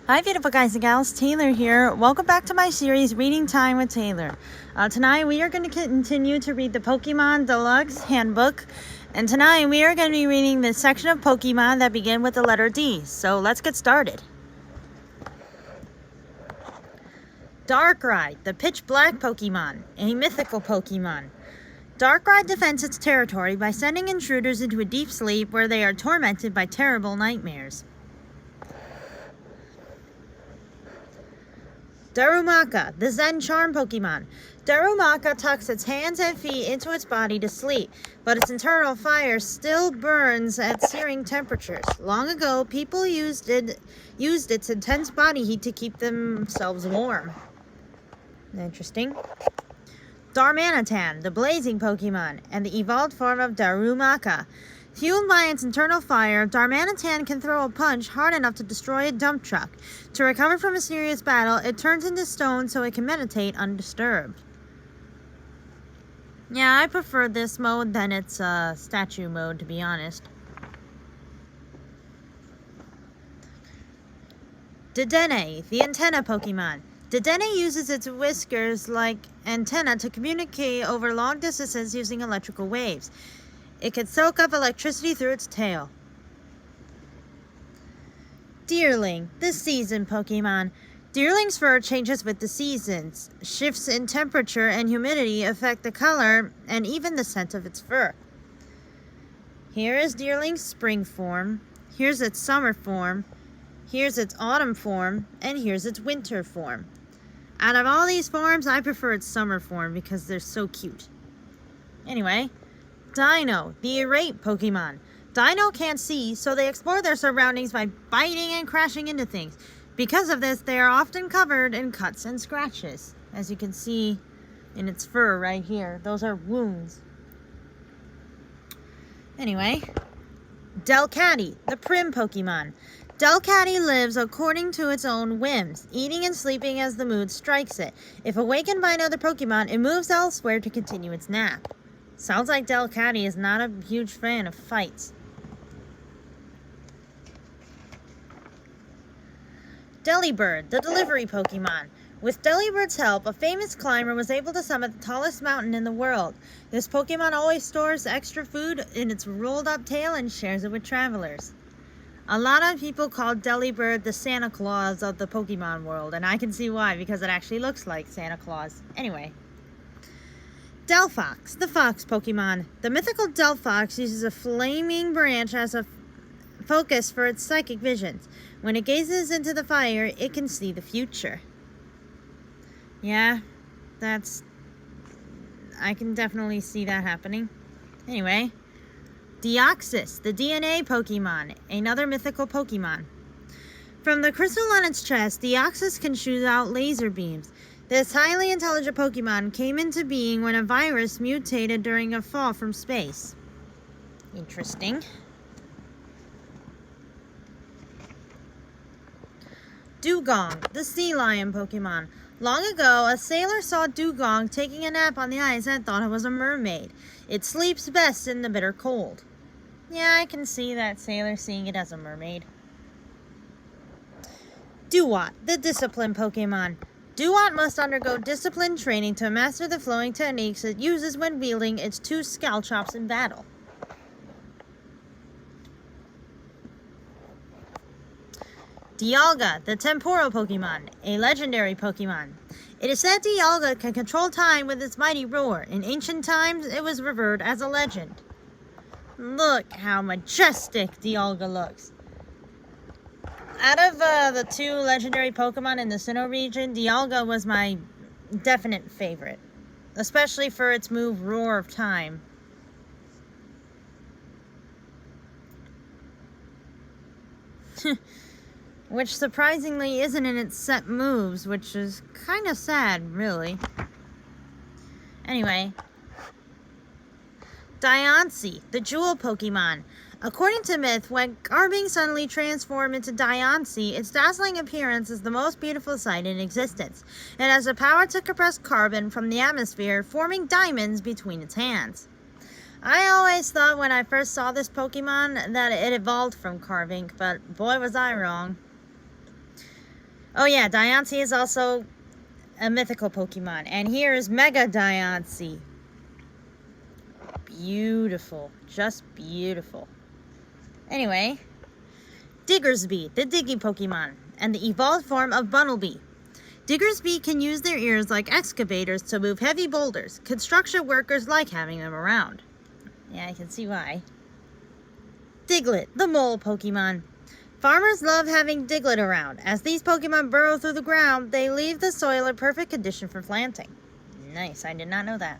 Hi beautiful guys and gals, Taylor here. Welcome back to my series, Reading Time with Taylor. Tonight we are going to continue to read the Pokémon Deluxe Handbook. And tonight we are going to be reading the section of Pokemon that begin with the letter D. So let's get started. Darkrai, the pitch black Pokemon, a mythical Pokemon. Darkrai defends its territory by sending intruders into a deep sleep where they are tormented by terrible nightmares. Darumaka, the Zen charm Pokemon. Darumaka tucks its hands and feet into its body to sleep, but its internal fire still burns at searing temperatures. Long ago, people used its intense body heat to keep themselves warm. Interesting. Darmanitan, the blazing Pokemon, and the evolved form of Darumaka. Fueled by its internal fire, Darmanitan can throw a punch hard enough to destroy a dump truck. To recover from a serious battle, it turns into stone so it can meditate undisturbed. Yeah, I prefer this mode than its statue mode, to be honest. Dedenne, the antenna Pokemon. Dedenne uses its whiskers like antenna to communicate over long distances using electrical waves. It can soak up electricity through its tail. Deerling, the season Pokemon. Deerling's fur changes with the seasons. Shifts in temperature and humidity affect the color and even the scent of its fur. Here is Deerling's spring form. Here's its summer form. Here's its autumn form. And here's its winter form. Out of all these forms, I prefer its summer form because they're so cute. Anyway, Dino, the irate Pokemon. Dino can't see, so they explore their surroundings by biting and crashing into things. Because of this, they are often covered in cuts and scratches. As you can see in its fur right here. Those are wounds. Anyway, Delcatty, the prim Pokemon. Delcatty lives according to its own whims, eating and sleeping as the mood strikes it. If awakened by another Pokemon, it moves elsewhere to continue its nap. Sounds like Delcatty is not a huge fan of fights. Delibird, the delivery Pokemon. With Delibird's help, a famous climber was able to summit the tallest mountain in the world. This Pokemon always stores extra food in its rolled-up tail and shares it with travelers. A lot of people call Delibird the Santa Claus of the Pokemon world, and I can see why, because it actually looks like Santa Claus. Anyway. Delphox, the fox Pokemon. The mythical Delphox uses a flaming branch as a focus for its psychic visions. When it gazes into the fire, it can see the future. Yeah, I can definitely see that happening. Anyway, Deoxys, the DNA Pokemon, another mythical Pokemon. From the crystal on its chest, Deoxys can shoot out laser beams. This highly intelligent Pokemon came into being when a virus mutated during a fall from space. Interesting. Dugong, the sea lion Pokemon. Long ago, a sailor saw Dugong taking a nap on the ice and thought it was a mermaid. It sleeps best in the bitter cold. Yeah, I can see that sailor seeing it as a mermaid. Duat, the discipline Pokemon. Duat must undergo disciplined training to master the flowing techniques it uses when wielding its two Scalchops in battle. Dialga, the temporal Pokemon, a legendary Pokemon. It is said Dialga can control time with its mighty roar. In ancient times, it was revered as a legend. Look how majestic Dialga looks. Out of the two legendary Pokemon in the Sinnoh region, Dialga was my definite favorite. Especially for its move, Roar of Time. Which surprisingly isn't in its set moves, which is kind of sad, really. Anyway. Diancie, the jewel Pokemon. According to myth, when Garbing suddenly transformed into Diancie, its dazzling appearance is the most beautiful sight in existence. It has the power to compress carbon from the atmosphere, forming diamonds between its hands. I always thought when I first saw this Pokemon that it evolved from Carving, but boy was I wrong. Oh yeah, Diancie is also a mythical Pokemon. And here is Mega Diancie. Beautiful. Just beautiful. Anyway, Diggersby, the Diggy Pokemon, and the evolved form of Bunnelby. Diggersby can use their ears like excavators to move heavy boulders. Construction workers like having them around. Yeah, I can see why. Diglett, the mole Pokemon. Farmers love having Diglett around. As these Pokemon burrow through the ground, they leave the soil in perfect condition for planting. Nice, I did not know that.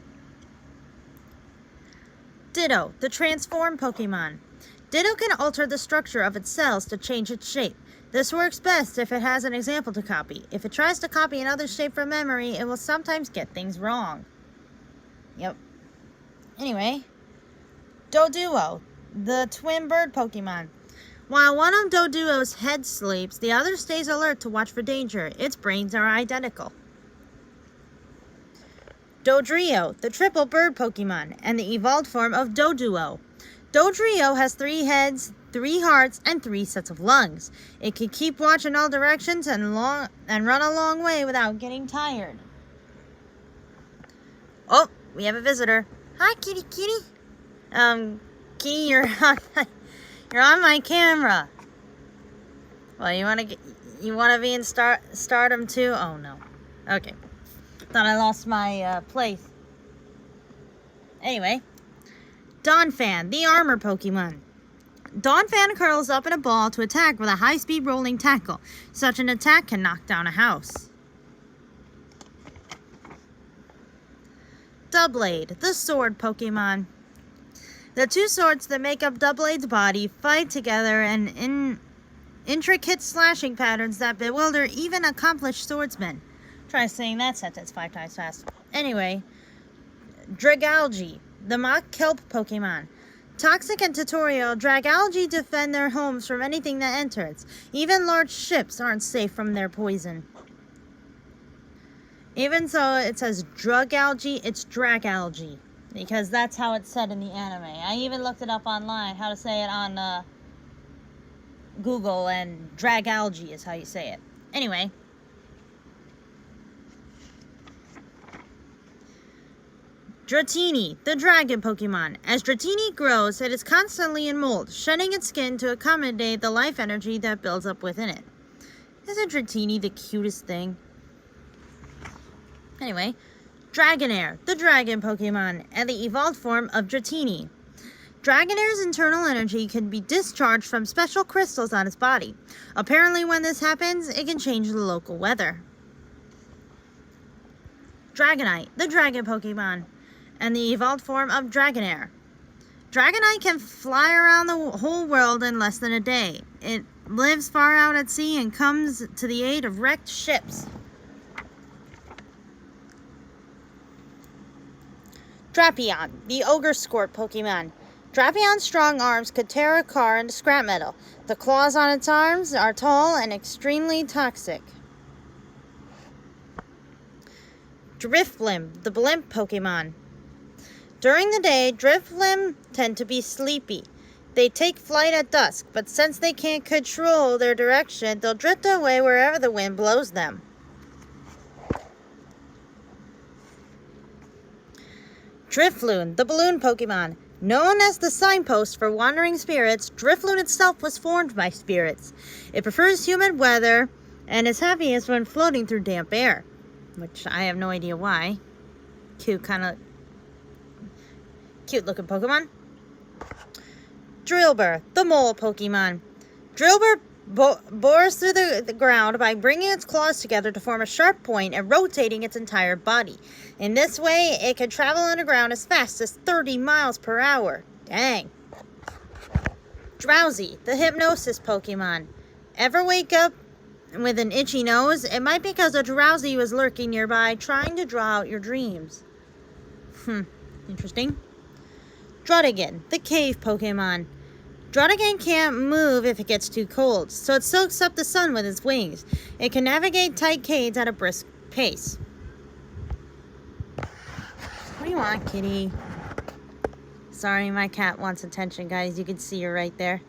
Ditto, the transformed Pokemon. Ditto can alter the structure of its cells to change its shape. This works best if it has an example to copy. If it tries to copy another shape from memory, it will sometimes get things wrong. Yep. Anyway, Doduo, the twin bird Pokemon. While one of Doduo's head sleeps, the other stays alert to watch for danger. Its brains are identical. Dodrio, the triple bird Pokemon, and the evolved form of Doduo. Dodrio has 3 heads, 3 hearts, and 3 sets of lungs. It can keep watch in all directions and run a long way without getting tired. Oh, we have a visitor. Hi, kitty. Kitty, you're on my camera. Well, you wanna be in Stardom too? Oh no. Okay. Thought I lost my place. Anyway, Donphan, the armor Pokemon. Donphan curls up in a ball to attack with a high-speed rolling tackle. Such an attack can knock down a house. Doublade, the sword Pokemon. The 2 swords that make up Doublade's body fight together in intricate slashing patterns that bewilder even accomplished swordsmen. Try saying that sentence 5 times fast. Anyway, Dragalge, the mock kelp Pokemon. Toxic and Tutorial, Dragalge defend their homes from anything that enters. Even large ships aren't safe from their poison. Even so, it says Dragalge, it's Dragalge. Because that's how it's said in the anime. I even looked it up online, how to say it on Google, and Dragalge is how you say it. Anyway. Dratini, the dragon Pokemon. As Dratini grows, it is constantly in mold, shedding its skin to accommodate the life energy that builds up within it. Isn't Dratini the cutest thing? Anyway, Dragonair, the dragon Pokemon, and the evolved form of Dratini. Dragonair's internal energy can be discharged from special crystals on its body. Apparently, when this happens, it can change the local weather. Dragonite, the dragon Pokemon, and the evolved form of Dragonair. Dragonite can fly around the whole world in less than a day. It lives far out at sea and comes to the aid of wrecked ships. Drapion, the ogre skort Pokemon. Drapion's strong arms could tear a car into scrap metal. The claws on its arms are tall and extremely toxic. Drifblim, the blimp Pokemon. During the day, Drifblim tend to be sleepy. They take flight at dusk, but since they can't control their direction, they'll drift away wherever the wind blows them. Drifloon, the balloon Pokemon. Known as the signpost for wandering spirits, Drifloon itself was formed by spirits. It prefers humid weather and is happiest when floating through damp air. Which I have no idea why. Cute looking Pokemon. Drillbur, the mole Pokemon. Drillbur bores through the ground by bringing its claws together to form a sharp point and rotating its entire body. In this way, it can travel underground as fast as 30 miles per hour. Dang. Drowsy, the hypnosis Pokemon. Ever wake up with an itchy nose? It might be because a Drowsy was lurking nearby trying to draw out your dreams. Interesting. Druddigan, the cave Pokemon. Druddigan can't move if it gets too cold, so it soaks up the sun with its wings. It can navigate tight caves at a brisk pace. What do you want, kitty? Sorry, my cat wants attention, guys. You can see her right there.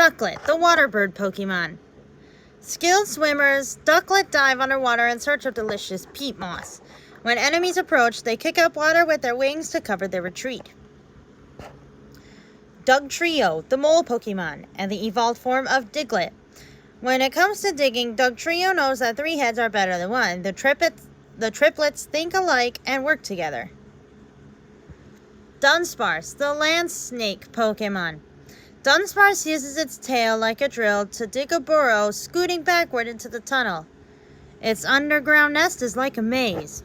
Ducklet, the water bird Pokemon. Skilled swimmers, Ducklet dive underwater in search of delicious peat moss. When enemies approach, they kick up water with their wings to cover their retreat. Dugtrio, the mole Pokemon, and the evolved form of Diglett. When it comes to digging, Dugtrio knows that 3 heads are better than 1. The triplets think alike and work together. Dunsparce, the land snake Pokemon. Dunsparce uses its tail like a drill to dig a burrow, scooting backward into the tunnel. Its underground nest is like a maze.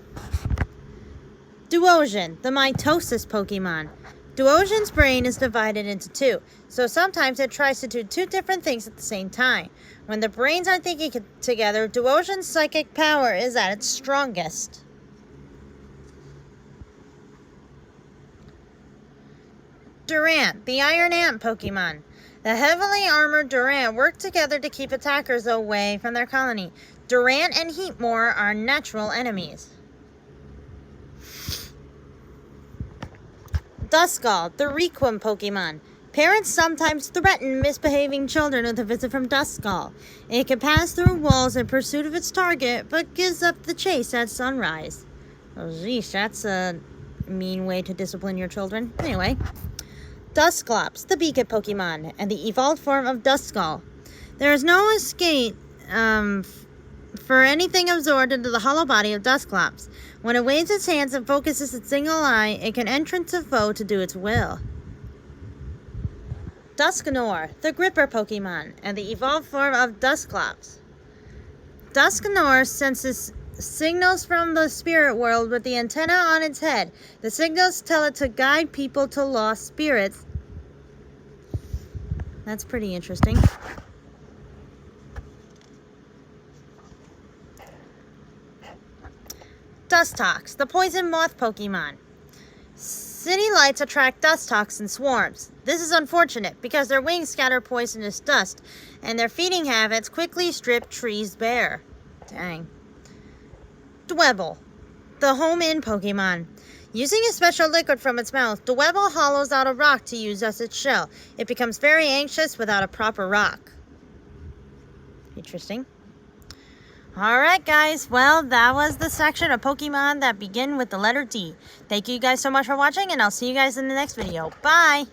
Duosion, the mitosis Pokemon. Duosion's brain is divided into 2, so sometimes it tries to do 2 different things at the same time. When the brains are thinking together, Duosion's psychic power is at its strongest. Durant, the Iron Ant Pokemon. The heavily armored Durant work together to keep attackers away from their colony. Durant and Heatmore are natural enemies. Duskull, the Requiem Pokemon. Parents sometimes threaten misbehaving children with a visit from Duskull. It can pass through walls in pursuit of its target, but gives up the chase at sunrise. Oh, geez, that's a mean way to discipline your children. Anyway. Dusclops, the Beacon Pokemon, and the evolved form of Duskull. There is no escape for anything absorbed into the hollow body of Dusclops. When it waves its hands and focuses its single eye, it can enter a foe to do its will. Dusknoir, the Gripper Pokemon, and the evolved form of Dusclops. Dusknoir senses signals from the spirit world with the antenna on its head. The signals tell it to guide people to lost spirits. That's pretty interesting. Dustox, the poison moth Pokemon. City lights attract Dustox in swarms. This is unfortunate because their wings scatter poisonous dust, and their feeding habits quickly strip trees bare. Dang. Dwebble, the home inn Pokemon. Using a special liquid from its mouth, Dwebble hollows out a rock to use as its shell. It becomes very anxious without a proper rock. Interesting. Alright guys, well that was the section of Pokemon that begin with the letter D. Thank you guys so much for watching, and I'll see you guys in the next video. Bye!